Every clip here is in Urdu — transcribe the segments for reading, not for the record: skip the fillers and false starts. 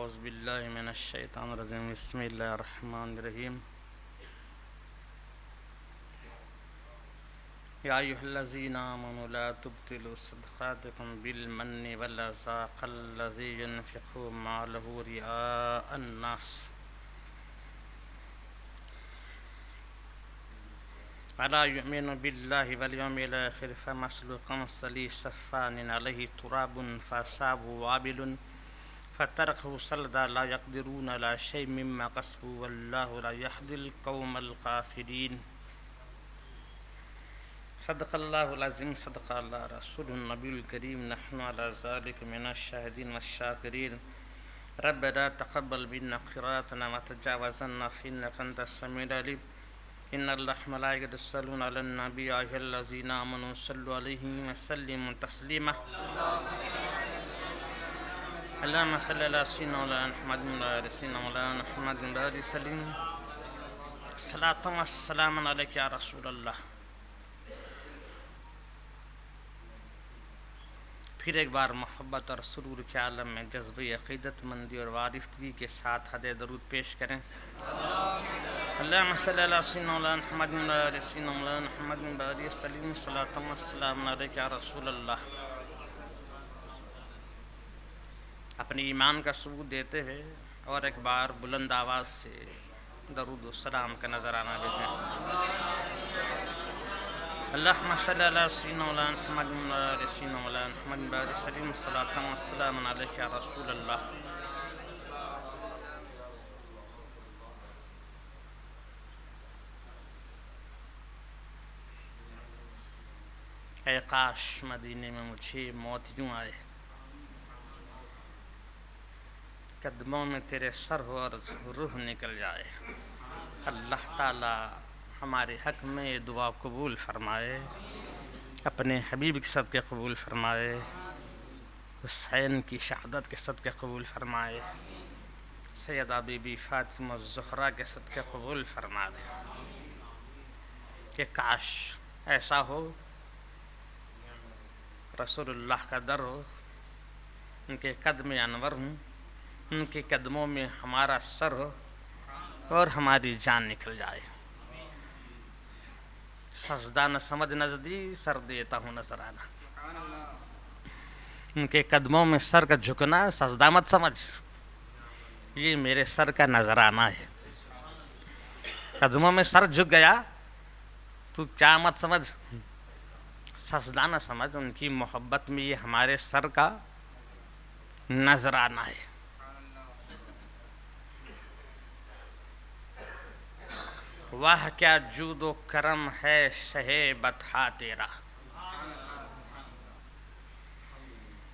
اعوذ باللہ من الشیطان الرجیم بسم اللہ الرحمن الرحیم یا ایھا الذین آمنوا لا تبطلوا صدقاتکم بالمن والاذی کالذی ينفق مالہ رئاء الناس ولا یؤمن باللہ والیوم الآخر فمثلہ کمثل صفوان علیہ تراب فأصابہ وابل فتركه صلدا لا يقدرون على شيء مما كسبوا والله لا يهدي القوم الكافرين صدق الله العظيم صدق الله رسول النبي الكريم نحن على ذلك من الشاهدين والشاكرين ربنا تقبل منا قراءتنا وتجاوز عنا فإنك أنت السميع العليم إن الله ملائكته يصلون على النبي يا أيها الذين آمنوا صلوا عليه وسلموا تسليما اللهم صل على سيدنا مولانا محمد وعلى سيدنا مولانا محمد وعلى سلیم صلاۃ والسلام علیک یا رسول اللہ۔ پھر ایک بار محبت اور سرور کے عالم میں جذبہ عقیدت مندی اور وارفتگی کے ساتھ حد درود پیش کریں۔ اللہم صل علی سیدنا مولانا محمد وعلى سیدنا مولانا محمد وعلى سلیم صلاۃ والسلام علیک یا رسول اللہ۔ اپنی ایمان کا ثبوت دیتے ہوئے اور ایک بار بلند آواز سے درود و سلام کا نذرانہ دیتے اللہم صلی علی سیدنا مولانا محمد وعلی سیدنا مولانا محمد وعلی سلیم صلاۃ والسلام علیک یا رسول اللہ۔ اے کاش مدینے میں مجھے موت یوں آئے، قدموں میں تیرے سر ہو اور روح نکل جائے۔ اللہ تعالی ہمارے حق میں یہ دعا قبول فرمائے، اپنے حبیب کے صدقے قبول فرمائے، حسین کی شہادت کے صدقے قبول فرمائے، سیدہ بی بی فاطمہ الزہرا کے صدقے قبول فرما دے۔ کہ کاش ایسا ہو، رسول اللہ کا در ہو، ان کے قدم انور ہوں، ان کے قدموں میں ہمارا سر ہو اور ہماری جان نکل جائے۔ سجدہ نہ سمجھ نزدی، سر دیتا ہوں نذرانہ۔ ان کے قدموں میں سر کا جھکنا سجدہ مت سمجھ، یہ میرے سر کا نذرانہ ہے۔ قدموں میں سر جھک گیا تو کیا مت سمجھ، سجدہ نہ سمجھ، ان کی محبت میں یہ ہمارے سر کا نذرانہ ہے۔ واہ کیا جود و کرم ہے شہ بطحا تیرا،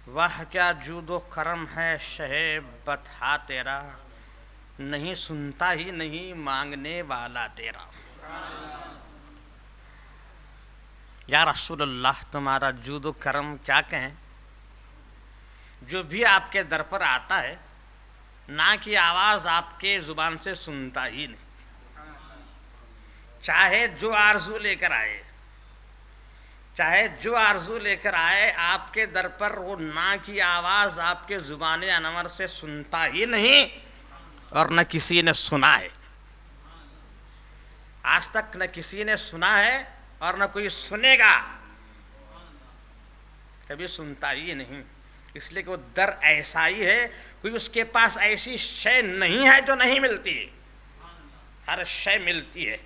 واہ کیا جود و کرم ہے شہ بطحا تیرا، نہیں سنتا ہی نہیں مانگنے والا تیرا۔ یا رسول اللہ تمہارا جود و کرم کیا کہیں، جو بھی آپ کے در پر آتا ہے نا کی آواز آپ کے زبان سے سنتا ہی نہیں، چاہے جو آرزو لے کر آئے، چاہے جو آرزو لے کر آئے، آپ کے در پر وہ نا کی آواز آپ کے زبان انور سے سنتا ہی نہیں اور نہ کسی نے سنا ہے۔ آج تک نہ کسی نے سنا ہے اور نہ کوئی سنے گا، کبھی سنتا ہی نہیں، اس لیے کہ وہ در ایسا ہی ہے، کوئی اس کے پاس ایسی شے نہیں ہے جو نہیں ملتی، ہر شے ملتی ہے۔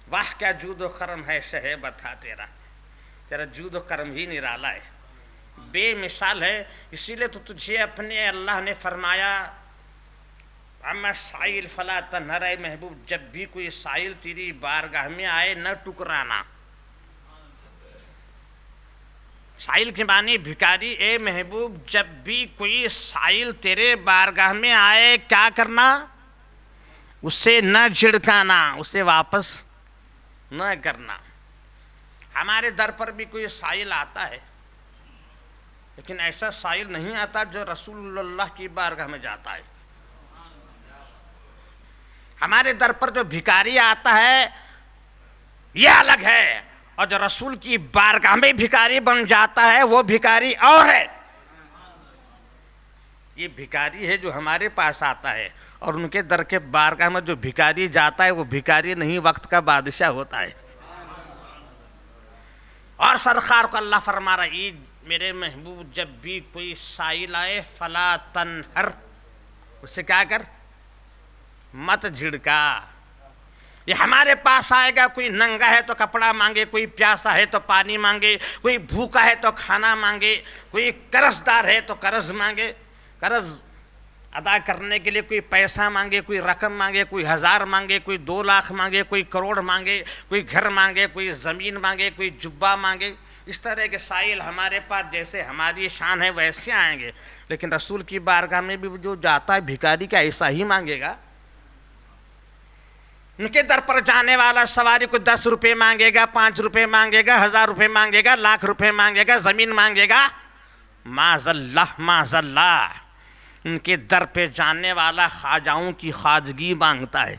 واہ کیا جود و کرم ہے شہ بطحا تیرا، تیرا جود و کرم ہی نرالا ہے، بے مثال ہے۔ اسی لیے تو تجھے اپنے اللہ نے فرمایا اما سائل فلا تنہر، اے محبوب جب بھی کوئی سائل تیری بارگاہ میں آئے نہ ٹکرانا۔ سائل کے معنی بھکاری، اے محبوب جب بھی کوئی سائل تیرے بارگاہ میں آئے کیا کرنا، اسے نہ جھڑکانا، اسے واپس نہ کرنا۔ ہمارے در پر بھی کوئی سائل آتا ہے، لیکن ایسا سائل نہیں آتا جو رسول اللہ کی بارگاہ میں جاتا ہے۔ ہمارے در پر جو بھکاری آتا ہے یہ الگ ہے، اور جو رسول کی بارگاہ میں بھکاری بن جاتا ہے وہ بھکاری اور ہے۔ یہ بھکاری ہے جو ہمارے پاس آتا ہے، اور ان کے در کے بارگاہ میں جو بھکاری جاتا ہے وہ بھکاری نہیں، وقت کا بادشاہ ہوتا ہے۔ اور سرکار کو اللہ فرما رہا ہے میرے محبوب جب بھی کوئی سائل آئے فلا تنہر، اس سے کیا کر، مت جھڑکا۔ یہ ہمارے پاس آئے گا، کوئی ننگا ہے تو کپڑا مانگے، کوئی پیاسا ہے تو پانی مانگے، کوئی بھوکا ہے تو کھانا مانگے، کوئی قرض دار ہے تو قرض مانگے، قرض ادا کرنے کے لیے کوئی پیسہ مانگے، کوئی رقم مانگے، کوئی 1000 مانگے، کوئی 2 لاکھ مانگے، کوئی کروڑ مانگے، کوئی گھر مانگے، کوئی زمین مانگے، کوئی جبہ مانگے۔ اس طرح کے سائل ہمارے پاس جیسے ہماری شان ہے ویسے آئیں گے، لیکن رسول کی بارگاہ میں بھی جو جاتا ہے بھکاری کا ایسا ہی مانگے گا۔ ان کے در پر جانے والا سواری کو 10 روپے مانگے گا، 5 روپے مانگے گا، 1000 روپے مانگے گا، لاکھ روپے مانگے گا، زمین مانگے گا، معاذ اللہ معاذ اللہ۔ ان کے در پہ جانے والا خواجاؤں کی خواجگی مانگتا ہے،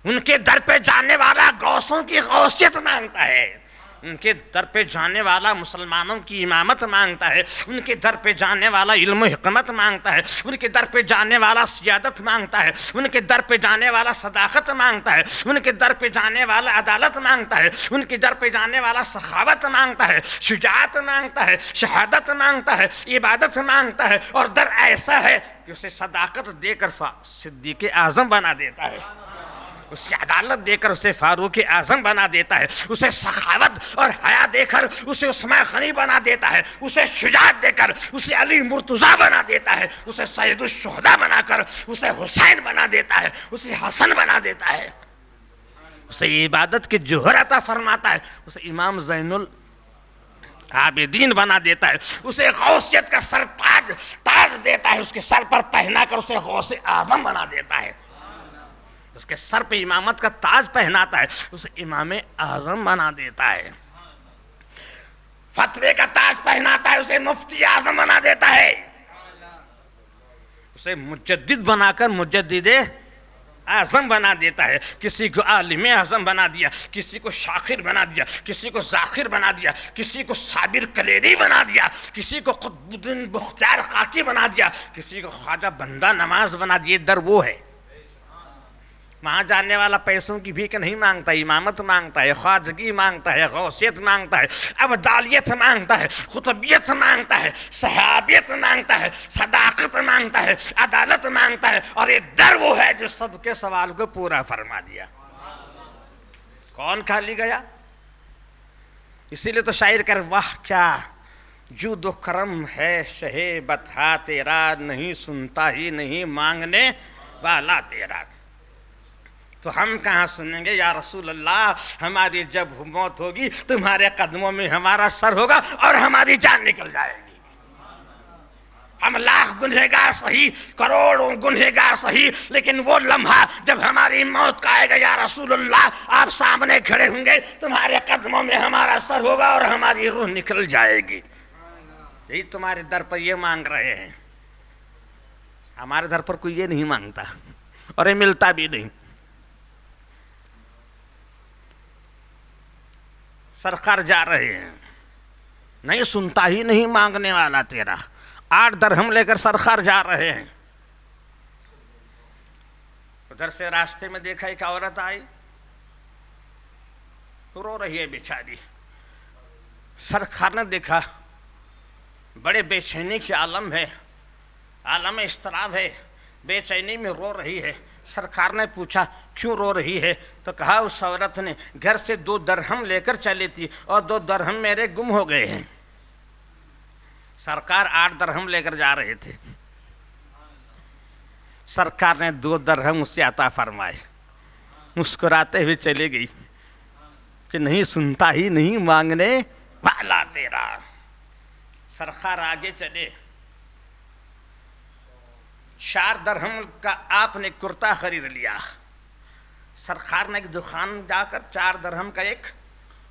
ان کے در پہ جانے والا غوثوں کی غوثیت مانگتا ہے، ان کے در پہ جانے والا مسلمانوں کی امامت مانگتا ہے، ان کے در پہ جانے والا علم و حکمت مانگتا ہے، ان کے در پہ جانے والا سیادت مانگتا ہے، ان کے در پہ جانے والا صداقت مانگتا ہے، ان کے در پہ جانے والا عدالت مانگتا ہے، ان کے در پہ جانے والا سخاوت مانگتا ہے، شجاعت مانگتا ہے، شہادت مانگتا ہے، عبادت مانگتا ہے، اور در ایسا ہے کہ اسے صداقت دے کر صدیق اعظم بنا دیتا ہے، اسے عدالت دے کر اسے فاروق اعظم بنا دیتا ہے، اسے سخاوت اور حیا دے کر اسے عثمان غنی بنا دیتا ہے، اسے شجاعت دے کر اسے علی مرتضیٰ بنا دیتا ہے، اسے سید الشہداء بنا کر اسے حسین بنا دیتا ہے، اسے حسن بنا دیتا ہے، اسے عبادت کی جوہر عطا فرماتا ہے، اسے امام زین العابدین بنا دیتا ہے، اسے غوثیت کا سر تاج دیتا ہے، اس کے سر پر پہنا کر اسے غوث اعظم بنا دیتا ہے، اس کے سر پہ امامت کا تاج پہناتا ہے، اسے امام اعظم بنا دیتا ہے، فتوے کا تاج پہناتا ہے، اسے مفتی اعظم بنا دیتا ہے، اسے مجدد بنا کر مجدد اعظم بنا دیتا ہے، کسی کو عالم اعظم بنا دیا، کسی کو شاخر بنا دیا، کسی کو ذاخر بنا دیا، کسی کو صابر کلیری بنا دیا، کسی کو قطب الدین بختیار خاکی بنا دیا، کسی کو خواجہ بندہ نماز بنا دیا۔ در وہ ہے، وہاں جانے والا پیسوں کی بھیک نہیں مانگتا، امامت مانگتا ہے، خواجگی مانگتا ہے، غوثیت مانگتا ہے، ابدالیت مانگتا ہے، خطبیت مانگتا ہے، صحابیت مانگتا ہے، صداقت مانگتا ہے، عدالت مانگتا ہے، اور یہ در وہ ہے جو سب کے سوال کو پورا فرما دیا۔ کون خالی گیا؟ اسی لیے تو شاعر کر واہ کیا جود و کرم ہے شہ بطحا تیرا، نہیں سنتا ہی نہیں مانگنے والا تیرا۔ تو ہم کہاں سنیں گے یا رسول اللہ، ہماری جب موت ہوگی تمہارے قدموں میں ہمارا سر ہوگا اور ہماری جان نکل جائے گی۔ ہم لاکھ گنہگار صحیح، کروڑوں گنہگار صحیح، لیکن وہ لمحہ جب ہماری موت کا آئے گا یا رسول اللہ، آپ سامنے کھڑے ہوں گے، تمہارے قدموں میں ہمارا سر ہوگا اور ہماری روح نکل جائے گی۔ یہی تمہارے در پر یہ مانگ رہے ہیں، ہمارے در پر کوئی یہ نہیں مانگتا اور یہ ملتا بھی نہیں۔ سرکار جا رہے ہیں، نہیں سنتا ہی نہیں مانگنے والا تیرا، 8 درہم لے کر سرکار جا رہے ہیں۔ ادھر سے راستے میں دیکھا ایک عورت آئی، رو رہی ہے بیچاری، سرکار نے دیکھا، بڑے بے چینی کی عالم ہے، عالم اضطراب ہے، بے چینی میں رو رہی ہے۔ سرکار نے پوچھا کیوں رو رہی ہے؟ تو کہا اس عورت نے گھر سے 2 درہم لے کر چلی تھی اور 2 درہم میرے گم ہو گئے ہیں۔ سرکار 8 درہم لے کر جا رہے تھے، سرکار نے 2 درہم اس سے عطا فرمائے، مسکراتے ہوئے چلے گئی کہ نہیں سنتا ہی نہیں مانگنے والا تیرا۔ سرکار آگے چلے، 4 درہم کا آپ نے کرتا خرید لیا۔ سرکار نے ایک دکان جا کر 4 درہم کا ایک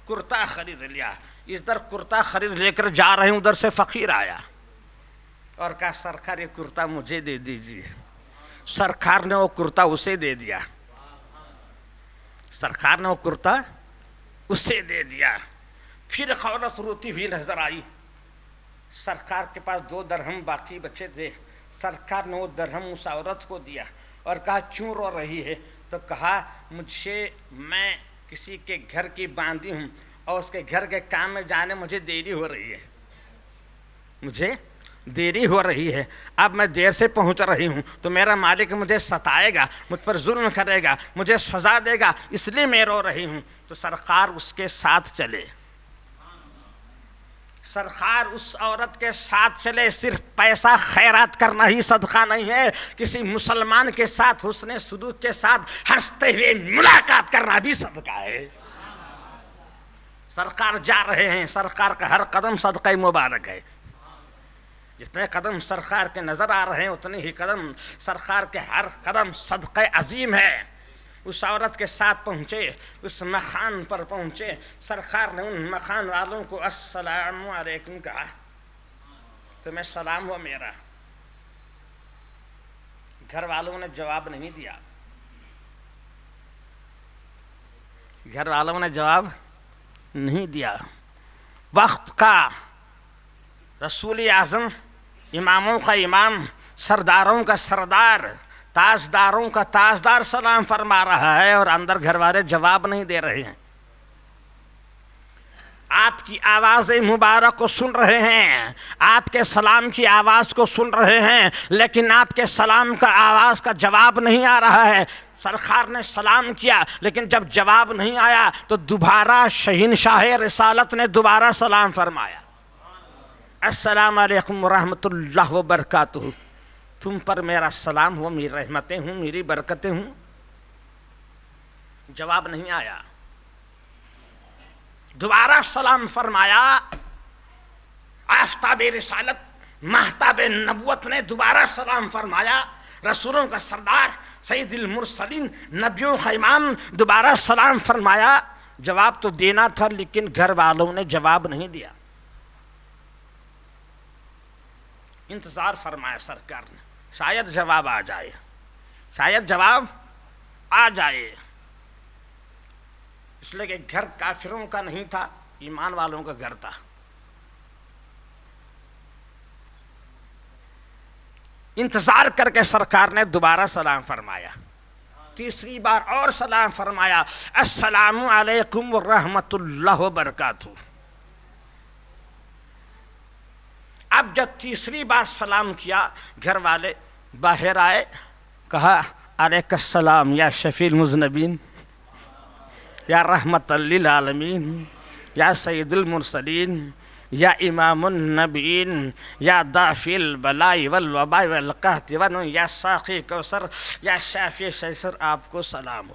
کرتا خرید لیا۔ ادھر کرتا خرید لے کر جا رہے ہیں، ادھر سے فقیر آیا اور کہا سرکار یہ کرتا مجھے دے دیجیے۔ سرکار نے وہ کرتا اسے دے دیا، سرکار نے وہ کرتا اسے دے دیا۔ پھر ایک عورت روتی ہوئی نظر آئی، سرکار کے پاس 2 درہم باقی بچے تھے. سرکار نے وہ درہم اس عورت کو دیا اور کہا کیوں رو رہی ہے؟ تو کہا میں کسی کے گھر کی باندھی ہوں اور اس کے گھر کے کام میں جانے مجھے دیری ہو رہی ہے. اب میں دیر سے پہنچ رہی ہوں تو میرا مالک مجھے ستائے گا, مجھ پر ظلم کرے گا, مجھے سزا دے گا, اس لیے میں رو رہی ہوں. تو سرکار اس کے ساتھ چلے. سرکار اس عورت کے ساتھ چلے. صرف پیسہ خیرات کرنا ہی صدقہ نہیں ہے, کسی مسلمان کے ساتھ حسن سلوک کے ساتھ ہنستے ہوئے ملاقات کرنا بھی صدقہ ہے. سرکار جا رہے ہیں, سرکار کا ہر قدم صدقہ مبارک ہے. جتنے قدم سرکار کے نظر آ رہے ہیں اتنے ہی قدم سرکار کے ہر قدم صدقہ عظیم ہے. اس عورت کے ساتھ پہنچے, اس مکان پر پہنچے. سرکار نے ان مکان والوں کو السلام علیکم کہا. تمہیں سلام ہو میرا. گھر والوں نے جواب نہیں دیا. وقت کا رسول اعظم, اماموں کا امام, سرداروں کا سردار, تاجداروں کا تاجدار سلام فرما رہا ہے اور اندر گھر والے جواب نہیں دے رہے ہیں. آپ کی آواز مبارک کو سن رہے ہیں, آپ کے سلام کی آواز کو سن رہے ہیں, لیکن آپ کے سلام کا آواز کا جواب نہیں آ رہا ہے. سرکار نے سلام کیا لیکن جب جواب نہیں آیا تو دوبارہ شہنشاہ رسالت نے دوبارہ سلام فرمایا. السلام علیکم ورحمۃ اللہ وبرکاتہ. تم پر میرا سلام ہو, میری رحمتیں ہوں, میری برکتیں ہوں. جواب نہیں آیا. دوبارہ سلام فرمایا. آفتاب رسالت, مہتاب نبوت نے دوبارہ سلام فرمایا. رسولوں کا سردار, سید المرسلین, نبیوں کا امام دوبارہ سلام فرمایا. جواب تو دینا تھا لیکن گھر والوں نے جواب نہیں دیا. انتظار فرمایا سرکار نے, شاید جواب آ جائے. اس لیے کہ گھر کافروں کا نہیں تھا, ایمان والوں کا گھر تھا. انتظار کر کے سرکار نے دوبارہ سلام فرمایا. تیسری بار اور سلام فرمایا. السلام علیکم ورحمۃ اللہ وبرکاتہ. اب جب تیسری بار سلام کیا, گھر والے باہر آئے. کہا علیک السلام یا شفیع المذنبین, یا رحمت للعالمین, یا سید المرسلین, یا امام النبیین, یا دافع البلاء والوباء والقحط والنون, یا ساقی کوثر, یا شافع شیسر, آپ کو سلام ہو.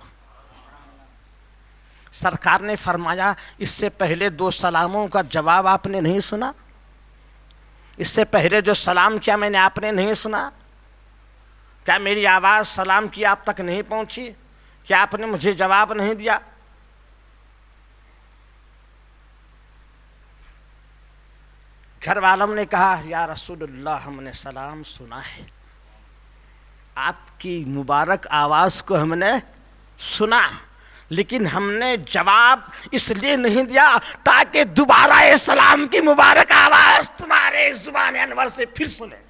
سرکار نے فرمایا اس سے پہلے 2 سلاموں کا جواب آپ نے نہیں سنا؟ اس سے پہلے جو سلام کیا میں نے آپ نے نہیں سنا؟ کیا میری آواز سلام کی آپ تک نہیں پہنچی؟ کیا آپ نے مجھے جواب نہیں دیا؟ گھر والوں نے کہا یا رسول اللہ, ہم نے سلام سنا ہے, آپ کی مبارک آواز کو ہم نے سنا, لیکن ہم نے جواب اس لیے نہیں دیا تاکہ دوبارہ یہ سلام کی مبارک آواز تمہارے زبان انور سے پھر سنیں.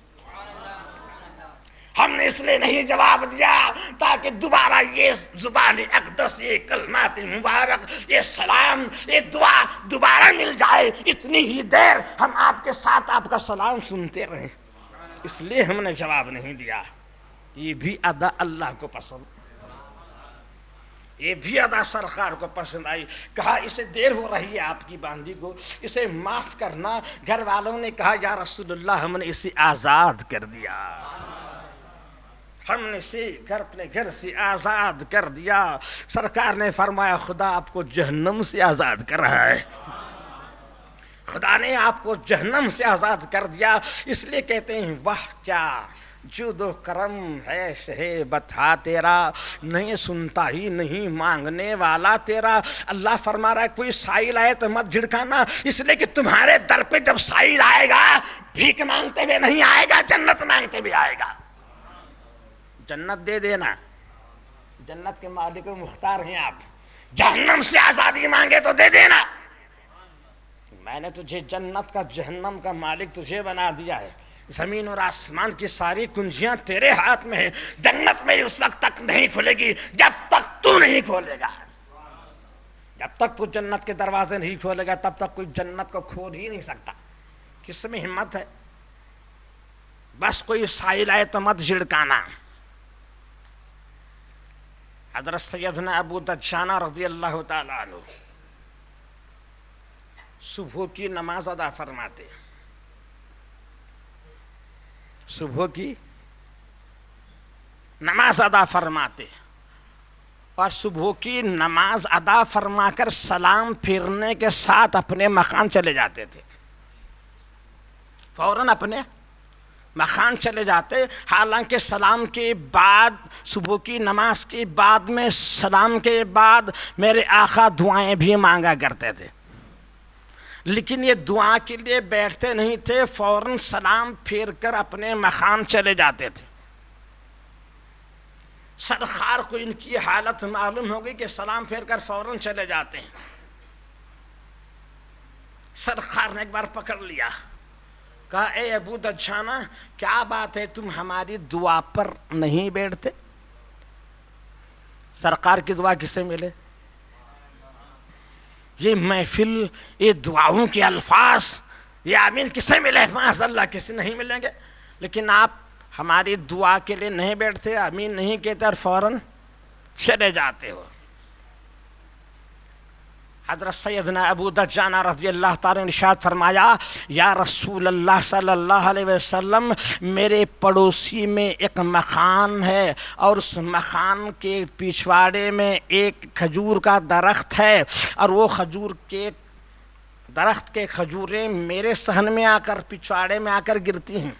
ہم نے اس لیے نہیں جواب دیا تاکہ دوبارہ یہ زبان اقدس, یہ کلمات مبارک, یہ سلام, یہ دعا دوبارہ مل جائے. اتنی ہی دیر ہم آپ کے ساتھ آپ کا سلام سنتے رہیں, اس لیے ہم نے جواب نہیں دیا. یہ بھی ادا اللہ کو پسند, یہ بھی ادا سرکار کو پسند آئی. کہا اسے دیر ہو رہی ہے آپ کی باندھی کو, اسے معاف کرنا. گھر والوں نے کہا یا رسول اللہ, ہم نے اسے آزاد کر دیا, ہم نے اسے اپنے گھر سے آزاد کر دیا. سرکار نے فرمایا خدا آپ کو جہنم سے آزاد کر رہا ہے. خدا نے آپ کو جہنم سے آزاد کر دیا. اس لیے کہتے ہیں واہ کیا جود و کرم ہے شہ بتا تیرا, نہیں سنتا ہی نہیں مانگنے والا تیرا. اللہ فرما رہا ہے کوئی سائل آئے تو مت جھڑکانا, اس لیے کہ تمہارے در پہ جب سائل آئے گا بھیک مانگتے ہوئے نہیں آئے گا, جنت مانگتے ہوئے آئے گا. جنت دے دینا, جنت کے مالک و مختار ہیں آپ. جہنم سے آزادی مانگے تو دے دینا, میں نے تجھے جنت کا جہنم کا مالک تجھے بنا دیا ہے، زمین اور آسمان کی ساری کنجیاں تیرے ہاتھ میں ہیں، جنت میں اس وقت تک نہیں کھلے گی جب تک تو نہیں کھولے گا، جب تک تو جنت کے دروازے نہیں کھولے گا تب تک کوئی جنت کو کھول ہی نہیں سکتا۔ کس میں ہمت ہے؟ بس کوئی سائل آئے تو مت جھڑکانا۔ حضرت سیدنا ابو دجانہ رضی اللہ تعالیٰ عنہ صبح کی نماز ادا فرماتے، صبح کی نماز ادا فرماتے اور صبح کی نماز ادا فرما کر سلام پھیرنے کے ساتھ اپنے مکان چلے جاتے تھے، فوراً اپنے مکان چلے جاتے۔ حالانکہ سلام کے بعد، صبح کی نماز کے بعد میں سلام کے بعد میرے آقا دعائیں بھی مانگا کرتے تھے، لیکن یہ دعا کے لیے بیٹھتے نہیں تھے، فوراً سلام پھیر کر اپنے مکان چلے جاتے تھے۔ سرکار کو ان کی حالت معلوم ہو گئی کہ سلام پھیر کر فوراً چلے جاتے ہیں۔ سرکار نے ایک بار پکڑ لیا، کہا اے ابو دجانہ کیا بات ہے، تم ہماری دعا پر نہیں بیٹھتے؟ سرکار کی دعا کس سے ملے؟ یہ محفل، یہ دعاؤں کے الفاظ، یہ آمین کس سے ملے؟ معاذ اللہ کسی نہیں ملیں گے، لیکن آپ ہماری دعا کے لیے نہیں بیٹھتے، آمین نہیں کہتے اور فوراً چلے جاتے ہو۔ حضرت سیدنا ابو دجانہ رضی اللہ تعالیٰ نے ارشاد فرمایا، یا رسول اللہ صلی اللہ علیہ وسلم، میرے پڑوسی میں ایک مکان ہے اور اس مکان کے پچھواڑے میں ایک کھجور کا درخت ہے، اور وہ کھجور کے درخت کے کھجوریں میرے صحن میں آ کر، پچھواڑے میں آ کر گرتی ہیں،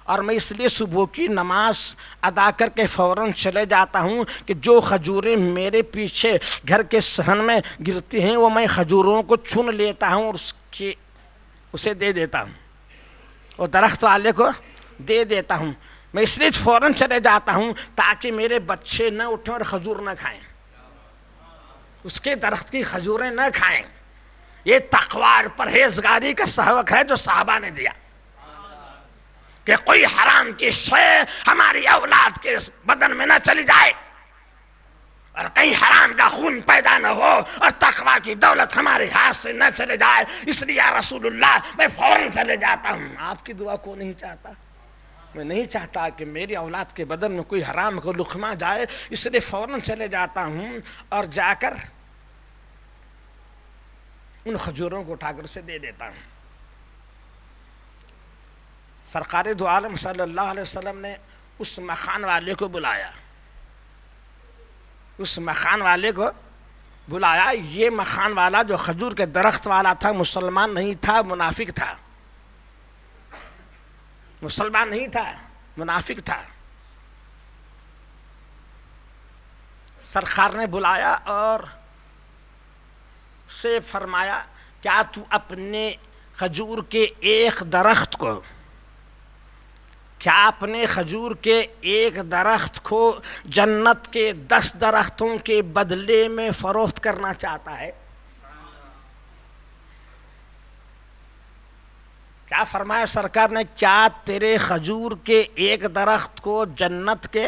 اور میں اس لیے صبح کی نماز ادا کر کے فوراً چلے جاتا ہوں کہ جو کھجوریں میرے پیچھے گھر کے صحن میں گرتی ہیں وہ میں کھجوروں کو چن لیتا ہوں اور اسے دے دیتا ہوں، وہ درخت والے کو دے دیتا ہوں۔ میں اس لیے فوراً چلے جاتا ہوں تاکہ میرے بچے نہ اٹھیں اور کھجور نہ کھائیں، اس کے درخت کی کھجوریں نہ کھائیں۔ یہ تقوی اور پرہیزگاری کا سبق ہے جو صحابہ نے دیا کہ کوئی حرام کی شے ہماری اولاد کے بدن میں نہ چلی جائے اور کہیں حرام کا خون پیدا نہ ہو اور تقوی کی دولت ہمارے ہاتھ سے نہ چلے جائے، اس لیے یا رسول اللہ میں فوراً چلے جاتا ہوں۔ آپ کی دعا کو نہیں چاہتا، میں نہیں چاہتا کہ میری اولاد کے بدن میں کوئی حرام کا لقمہ جائے، اس لیے فوراً چلے جاتا ہوں اور جا کر ان کھجوروں کو اٹھا کر اسے دے دیتا ہوں۔ سرکار دو عالم صلی اللہ علیہ وسلم نے اس مکان والے کو بلایا، اس مکان والے کو بلایا۔ یہ مکان والا جو کھجور کے درخت والا تھا مسلمان نہیں تھا، منافق تھا، مسلمان نہیں تھا، منافق تھا۔ سرکار نے بلایا اور سے فرمایا، کیا تو اپنے کھجور کے ایک درخت کو، کیا اپنے کھجور کے ایک درخت کو جنت کے 10 درختوں کے بدلے میں فروخت کرنا چاہتا ہے؟ کیا فرمایا سرکار نے، کیا تیرے کھجور کے ایک درخت کو جنت کے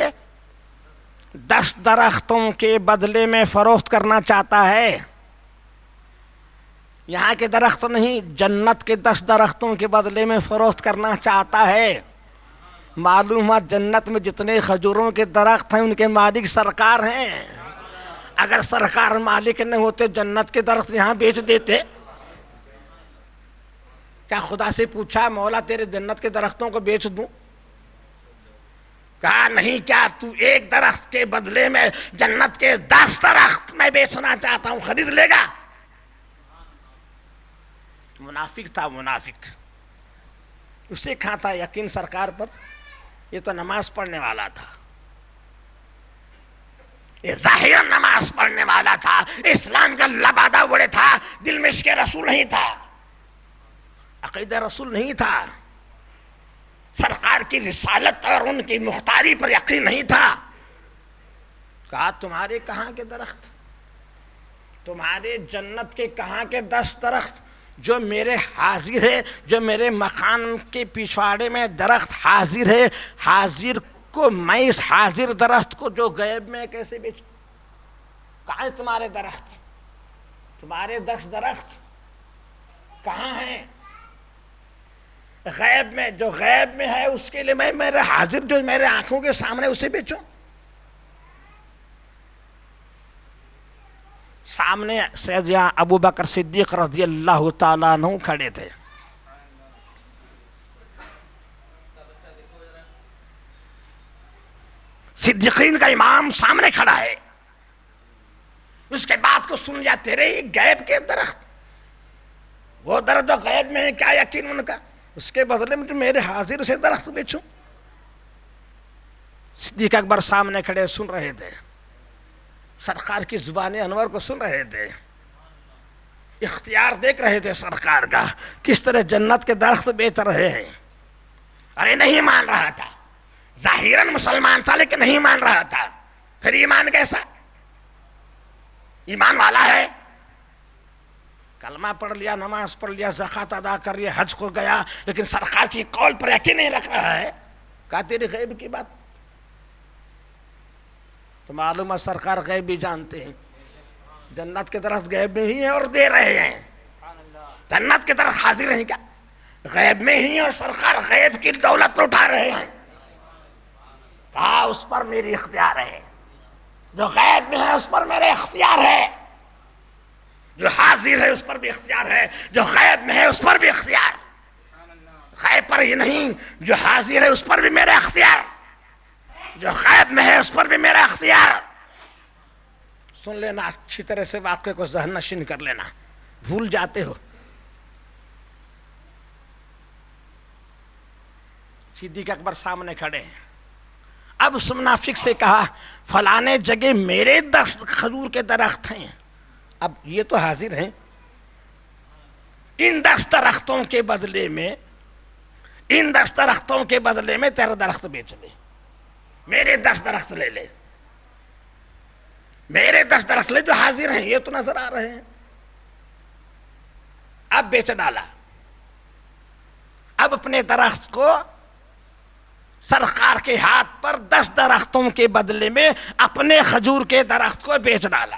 10 درختوں کے بدلے میں فروخت کرنا چاہتا ہے؟ یہاں کے درخت نہیں، جنت کے 10 درختوں کے بدلے میں فروخت کرنا چاہتا ہے۔ معلومات جنت میں جتنے کھجوروں کے درخت ہیں ان کے مالک سرکار ہیں۔ اگر سرکار مالک نہ ہوتے جنت کے درخت یہاں بیچ دیتے؟ کیا خدا سے پوچھا مولا تیرے جنت کے درختوں کو بیچ دوں؟ کہا نہیں، کیا تو ایک درخت کے بدلے میں جنت کے 10 درخت میں بیچنا چاہتا ہوں، خرید لے گا؟ منافق تھا، منافق۔ اسے کہاں تھا یقین سرکار پر؟ یہ تو نماز پڑھنے والا تھا، یہ ظاہر نماز پڑھنے والا تھا، اسلام کا لبادہ اڑے تھا، دل میں عشق رسول نہیں تھا، عقیدہ رسول نہیں تھا، سرکار کی رسالت اور ان کی مختاری پر یقین نہیں تھا۔ کہا تمہارے کہاں کے درخت، تمہارے جنت کے کہاں کے 10 درخت جو میرے حاضر ہے، جو میرے مکان کے پچھواڑے میں درخت حاضر ہے، حاضر کو میں اس حاضر درخت کو جو غیب میں کیسے بیچوں؟ کہاں ہے تمہارے درخت؟ تمہارے 10 درخت کہاں ہیں؟ غیب میں، جو غیب میں ہے اس کے لیے میں میرے حاضر جو میرے آنکھوں کے سامنے اسے بیچوں؟ سامنے سیدنا ابو بکر صدیق رضی اللہ تعالیٰ عنہ کھڑے تھے. صدیقین کا امام سامنے کھڑا ہے. اس کے بات کو سن لیا، تیرے غیب کے درخت، وہ درخت جو غیب میں ہے، کیا یقین ان کا؟ اس کے بدلے میں تو میرے حاضر سے درخت بیچوں؟ صدیق اکبر سامنے کھڑے سن رہے تھے، سرکار کی زبان انور کو سن رہے تھے، اختیار دیکھ رہے تھے سرکار کا، کس طرح جنت کے درخت بیچ رہے ہیں. ارے نہیں مان رہا تھا، ظاہراً مسلمان تھا لیکن نہیں مان رہا تھا. پھر ایمان کیسا؟ ایمان والا ہے، کلمہ پڑھ لیا، نماز پڑھ لیا، زکوٰۃ ادا کر لیا، حج کو گیا، لیکن سرکار کی قول پر یقین نہیں رکھ رہا ہے. کہا تیری غیب کی بات تو معلوم ہے سرکار غیب بھی جانتے ہیں. جنت کے درخت غیب میں ہی ہیں اور دے رہے ہیں. جنت کے درخت حاضر ہیں کیا؟ غیب میں ہی اور سرکار غیب کی دولت اٹھا رہے ہیں. کہا اس پر میری اختیار ہے، جو غیب میں ہے اس پر میرے اختیار ہے، جو حاضر ہے اس پر بھی اختیار ہے، جو غیب میں ہے اس پر بھی اختیار. غیب پر ہی نہیں، جو حاضر ہے اس پر بھی میرا اختیار، جو غیب میں ہے اس پر بھی میرا اختیار. سن لینا اچھی طرح سے، واقعے کو ذہن نشین کر لینا، بھول جاتے ہو. صدیق اکبر سامنے کھڑے ہیں. اب اس منافق سے کہا فلانے جگہ میرے 10 کھجور کے درخت ہیں. اب یہ تو حاضر ہیں، ان 10 درختوں کے بدلے میں، ان 10 درختوں کے بدلے میں تیرا درخت بیچ لے، میرے 10 درخت لے لے، میرے 10 درخت لے جو حاضر ہیں، یہ تو نظر آ رہے ہیں. اب بیچ ڈالا. اب اپنے درخت کو سرکار کے ہاتھ پر 10 درختوں کے بدلے میں اپنے کھجور کے درخت کو بیچ ڈالا.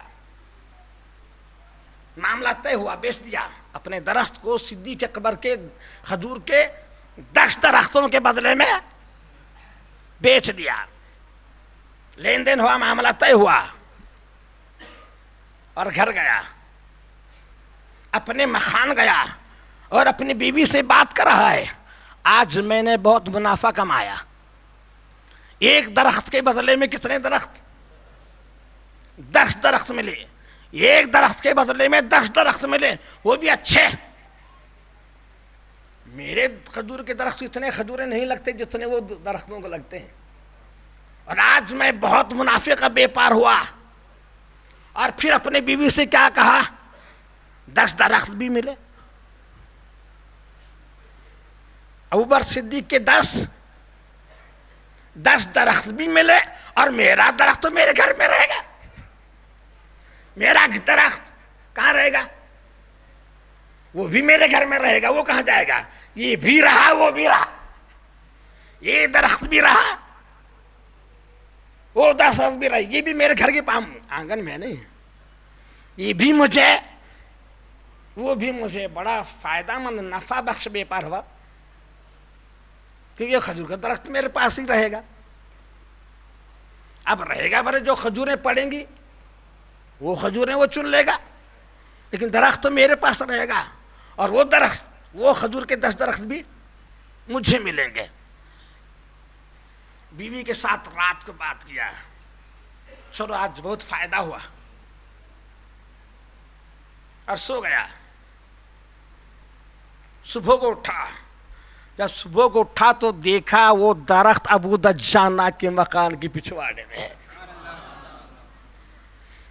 معاملہ طے ہوا، بیچ دیا. اپنے درخت کو صدیق اکبر کے کھجور کے 10 درختوں کے بدلے میں بیچ دیا. لین دین ہوا، معاملہ طے ہوا، اور گھر گیا، اپنے مکان گیا اور اپنی بیوی سے بات کر رہا ہے. آج میں نے بہت منافع کمایا. ایک درخت کے بدلے میں کتنے درخت؟ 10 درخت ملے. ایک درخت کے بدلے میں 10 درخت ملے، وہ بھی اچھے. میرے کھجور کے درخت اتنے کھجوریں نہیں لگتے جتنے وہ درختوں کو لگتے ہیں. اور آج میں بہت منافع کا بیپار ہوا. اور پھر اپنے بیوی سے کیا کہا؟ 10 درخت بھی ملے. ابوبکر صدیق کے 10 درخت بھی ملے، اور میرا درخت تو میرے گھر میں رہے گا. میرا درخت کہاں رہے گا؟ وہ بھی میرے گھر میں رہے گا. وہ کہاں جائے گا؟ یہ بھی رہا، وہ بھی رہا، یہ درخت بھی رہا، وہ 10 درخت بھی رہا. یہ بھی میرے گھر کے آنگن میں نہیں. یہ بھی مجھے، وہ بھی مجھے بڑا فائدہ مند نفع بخش بیپار ہوا، کیونکہ کھجور کا درخت میرے پاس ہی رہے گا. اب رہے گا برے جو کھجوریں پڑیں گی وہ کھجوریں وہ چن لے گا، لیکن درخت تو میرے پاس رہے گا. اور وہ درخت، وہ کھجور کے 10 درخت بھی مجھے ملیں گے. بیوی کے ساتھ رات کو بات کیا، چلو آج بہت فائدہ ہوا، اور سو گیا. صبح کو اٹھا. جب صبح کو اٹھا تو دیکھا وہ درخت ابو دجانہ کے مکان کے پچھواڑے میں ہے.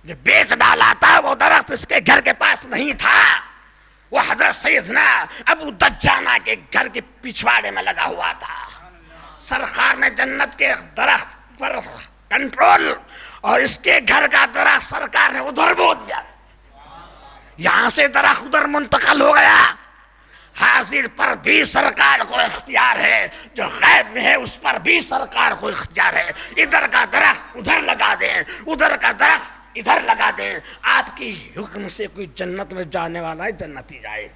جو بیچ ڈالا تھا وہ درخت اس کے گھر کے پاس نہیں تھا، وہ حضرت سیدنا ابو دجانہ کے گھر کے پچھواڑے میں لگا ہوا تھا. سرکار نے جنت کے درخت پر کنٹرول، اور اس کے گھر کا درخت سرکار نے ادھر بو دیا. یہاں سے درخت ادھر منتقل ہو گیا، حاضر پر بھی سرکار کو اختیار ہے، جو غیب میں ہے اس پر بھی سرکار کو اختیار ہے۔ ادھر کا درخت ادھر لگا دیں، ادھر کا درخت ادھر لگا دیں، آپ کی حکم سے کوئی جنت میں جانے والا ہے جنت ہی جائے،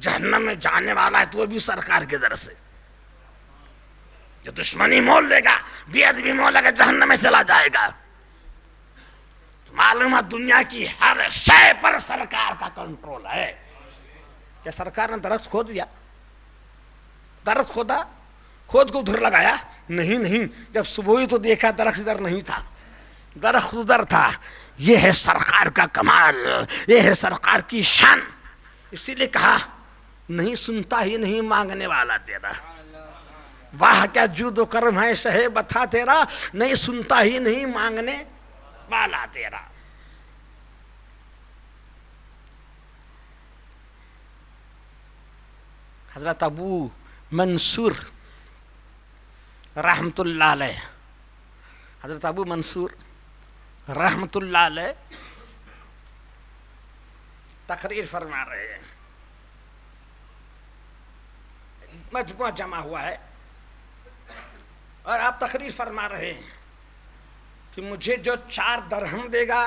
جہنم میں جانے والا ہے تو وہ بھی سرکار کے در سے۔ جو دشمنی مول لے گا، بے ادبی مول لے گا، جہنم میں چلا جائے گا۔ تو معلوم ہے دنیا کی ہر شے پر سرکار کا کنٹرول ہے۔ کیا سرکار نے درخت کھود دیا؟ درخت کھودا، کھود کو ادھر لگایا؟ نہیں، جب صبح ہی تو دیکھا درخت ادھر نہیں تھا، درخت ادھر تھا۔ یہ ہے سرکار کا کمال، یہ ہے سرکار کی شان۔ اسی لیے کہا نہیں سنتا ہی نہیں مانگنے والا تیرا، واہ کیا جود و کرم ہے شہ بتا تیرا، نہیں سنتا ہی نہیں مانگنے والا تیرا۔ حضرت ابو منصور رحمت اللہ علیہ، حضرت ابو منصور رحمت اللہ علیہ تقریر فرما رہے ہیں، مجموعہ جمع ہوا ہے اور آپ تقریر فرما رہے ہیں کہ مجھے جو 4 درہم دے گا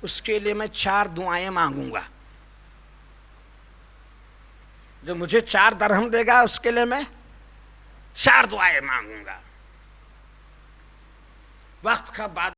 اس کے لیے میں 4 دعائیں مانگوں گا، جو مجھے 4 درہم دے گا اس کے لیے میں 4 دعائیں مانگوں گا۔ وقت کا بعد